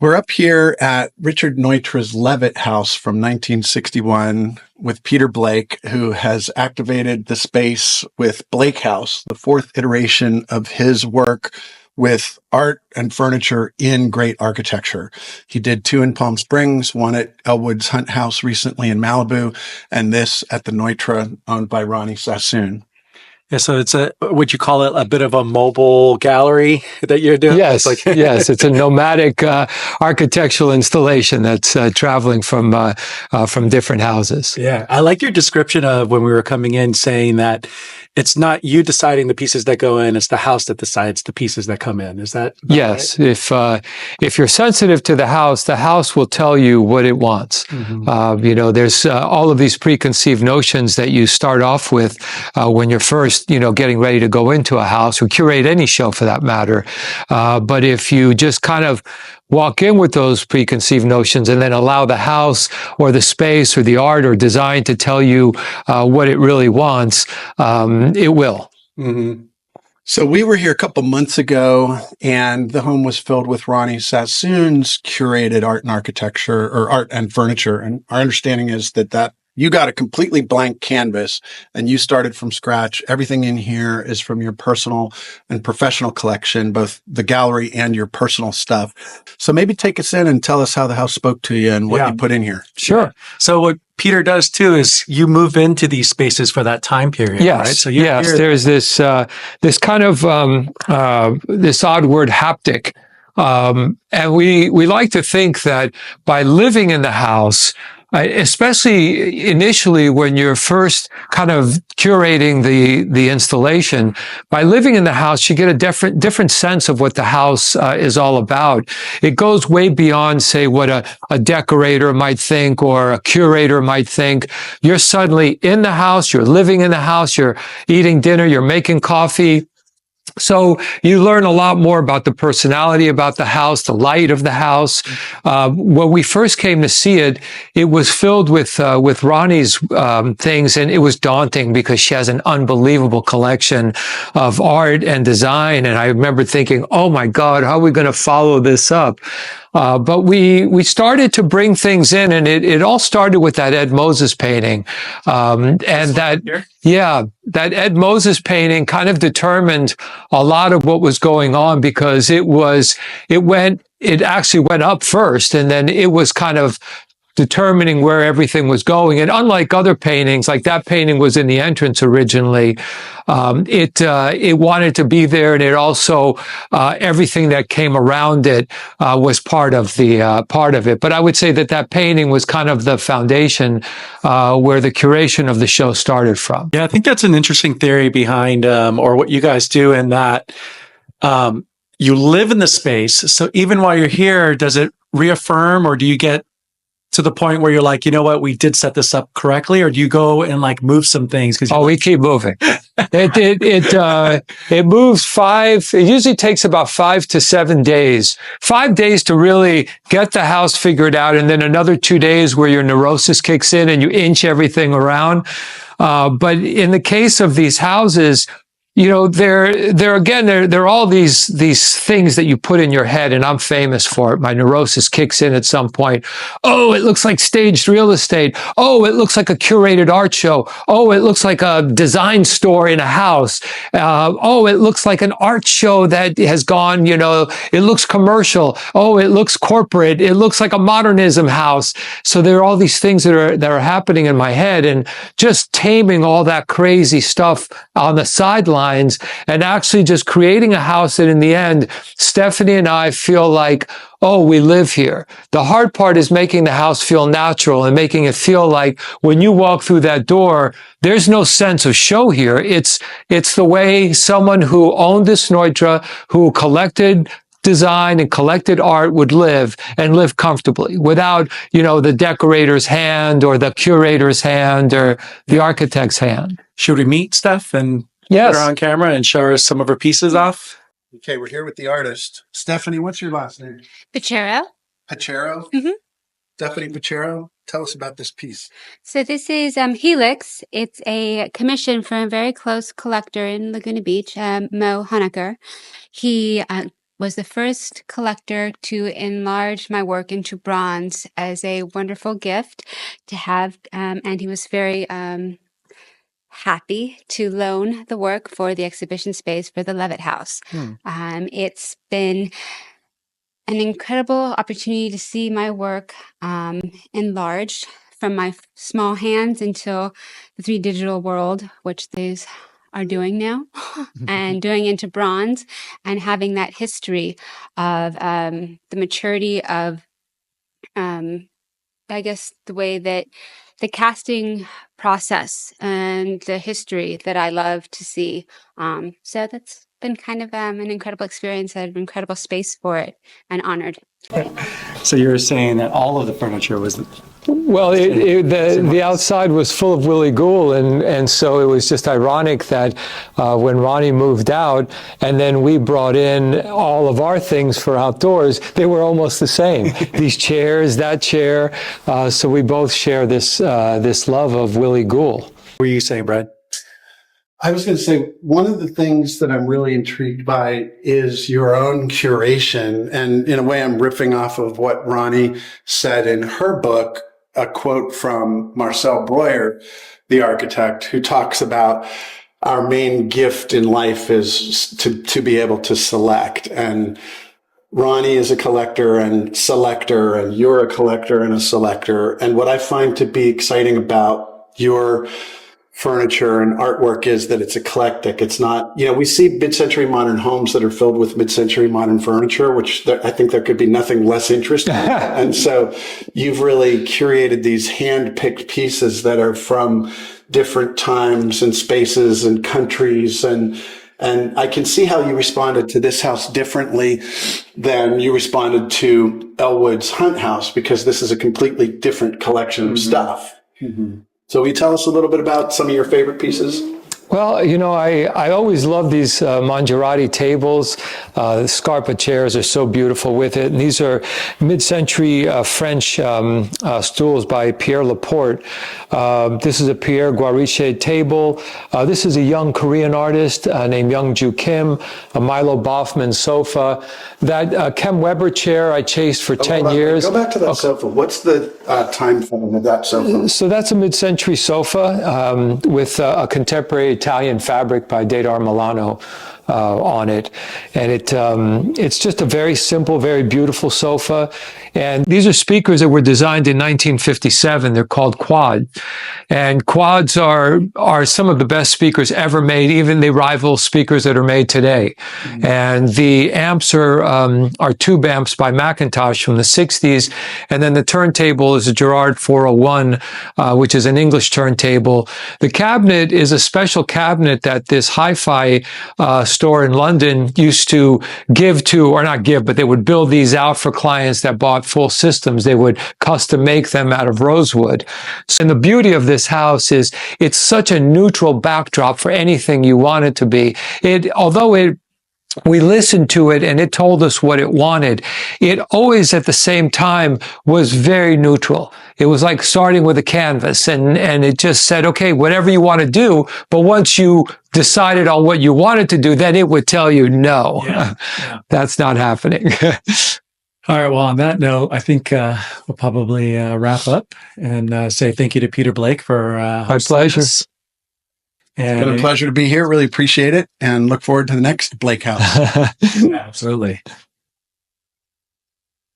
We're up here at Richard Neutra's Levitt House from 1961 with Peter Blake, who has activated the space with Blake House, the fourth iteration of his work with art and furniture in great architecture. He did two in Palm Springs, one at Elwood's Hunt House recently in Malibu, and this at the Neutra owned by Ronnie Sassoon. Yeah, so it's would you call it a bit of a mobile gallery that you're doing? Yes, yes. It's a nomadic architectural installation that's traveling from different houses. Yeah, I like your description of when we were coming in saying that it's not you deciding the pieces that go in, it's the house that decides the pieces that come in. Is that yes? Right? If you're sensitive to the house will tell you what it wants. Mm-hmm. There's all of these preconceived notions that you start off with when you're first, getting ready to go into a house or curate any show for that matter. But if you just kind of walk in with those preconceived notions and then allow the house or the space or the art or design to tell you what it really wants, it will. Mm-hmm. So we were here a couple months ago, and the home was filled with Ronnie Sassoon's curated art and architecture, or art and furniture. And our understanding is that you got a completely blank canvas and you started from scratch. Everything in here is from your personal and professional collection, both the gallery and your personal stuff. So maybe take us in and tell us how the house spoke to you and what you put in here. Sure. So what Peter does too is you move into these spaces for that time period, yes, right? So there's this kind of this odd word haptic. And we like to think that by living in the house, especially initially when you're first kind of curating the installation, by living in the house, you get a different sense of what the house is all about. It goes way beyond, say, what a decorator might think or a curator might think. You're suddenly in the house, you're living in the house, you're eating dinner, you're making coffee. So you learn a lot more about the personality about the house, the light of the house. When we first came to see it, it was filled with Ronnie's things, and it was daunting because she has an unbelievable collection of art and design. And I remember thinking, "Oh my God, how are we going to follow this up?" But we started to bring things in, and it all started with that Ed Moses painting, that Ed Moses painting kind of determined a lot of what was going on because it actually went up first, and then it was kind of determining where everything was going. And unlike other paintings, like that painting was in the entrance originally, it wanted to be there, and it also everything that came around it was part of it. But I would say that painting was kind of the foundation where the curation of the show started from. Yeah, I think that's an interesting theory behind or what you guys do in that you live in the space. So even while you're here, does it reaffirm, or do you get to the point where you're like, you know what, we did set this up correctly, or do you go and like move some things? We keep moving. It moves it usually takes about 5 to 7 days. 5 days to really get the house figured out, and then another 2 days where your neurosis kicks in and you inch everything around. But in the case of these houses, there are all these things that you put in your head, and I'm famous for it. My neurosis kicks in at some point. Oh, it looks like staged real estate. Oh, it looks like a curated art show. Oh, it looks like a design store in a house. Oh, it looks like an art show that has gone, it looks commercial. Oh, it looks corporate. It looks like a modernism house. So there are all these things that are happening in my head, and just taming all that crazy stuff on the sideline and actually just creating a house that in the end, Stephanie and I feel like, oh, we live here. The hard part is making the house feel natural and making it feel like when you walk through that door, there's no sense of show here. It's the way someone who owned this Neutra, who collected design and collected art would live, and live comfortably without, the decorator's hand or the curator's hand or the architect's hand. Should we meet Steph and Yes. put her on camera and show her some of her pieces off? Okay, we're here with the artist. Stephanie, what's your last name? Pachero. Pachero? Mm-hmm. Stephanie Pachero, tell us about this piece. So this is Helix. It's a commission from a very close collector in Laguna Beach, Mo Honecker. He was the first collector to enlarge my work into bronze as a wonderful gift to have, and he was very happy to loan the work for the exhibition space for the Levitt House. It's been an incredible opportunity to see my work enlarged from my small hands into the 3D digital world, which these are doing now, and doing into bronze, and having that history of the maturity of, I guess, the way that the casting process and the history that I love to see. So that's been kind of an incredible experience. I had an incredible space for it and honored. So you're saying that all of the furniture was Well, the outside was full of Willie Gould, and so it was just ironic that when Ronnie moved out, and then we brought in all of our things for outdoors, they were almost the same. These chairs, that chair. So we both share this love of Willie Gould. What were you saying, Brad? I was going to say, one of the things that I'm really intrigued by is your own curation. And in a way, I'm riffing off of what Ronnie said in her book, a quote from Marcel Breuer, the architect, who talks about our main gift in life is to be able to select. And Ronnie is a collector and selector, and you're a collector and a selector. And what I find to be exciting about your furniture and artwork is that it's eclectic. It's not, we see mid-century modern homes that are filled with mid-century modern furniture, which I think there could be nothing less interesting. And so you've really curated these hand-picked pieces that are from different times and spaces and countries. And I can see how you responded to this house differently than you responded to Elwood's Hunt House, because this is a completely different collection of stuff. So will you tell us a little bit about some of your favorite pieces? Well, I always love these Mongerati tables. The Scarpa chairs are so beautiful with it. And these are mid-century French stools by Pierre Laporte. This is a Pierre Guariche table. This is a young Korean artist named Young-Ju Kim, a Milo Boffman sofa. That Kem Weber chair I chased for 10 years. Go back to that sofa. What's the time frame of that sofa? So that's a mid-century sofa with a contemporary Italian fabric by Dedar Milano on it. And it's just a very simple, very beautiful sofa. And these are speakers that were designed in 1957. They're called Quad. And Quads are some of the best speakers ever made. Even they rival speakers that are made today. And the amps are tube amps by McIntosh from the 60s. And then the turntable is a Gerard 401, which is an English turntable. The cabinet is a special cabinet that this hi-fi store in London used to give to, or not give, but they would build these out for clients that bought full systems. They would custom make them out of rosewood. And the beauty of this house is it's such a neutral backdrop for anything you want it to be. We listened to it and it told us what it wanted. It always at the same time was very neutral. It was like starting with a canvas and it just said, okay, whatever you want to do. But once you decided on what you wanted to do, then it would tell you, no, that's not happening. All right. Well, on that note, I think we'll probably wrap up and say thank you to Peter Blake for My pleasure. us. It's been a pleasure to be here. Really appreciate it and look forward to the next Blake House. Absolutely.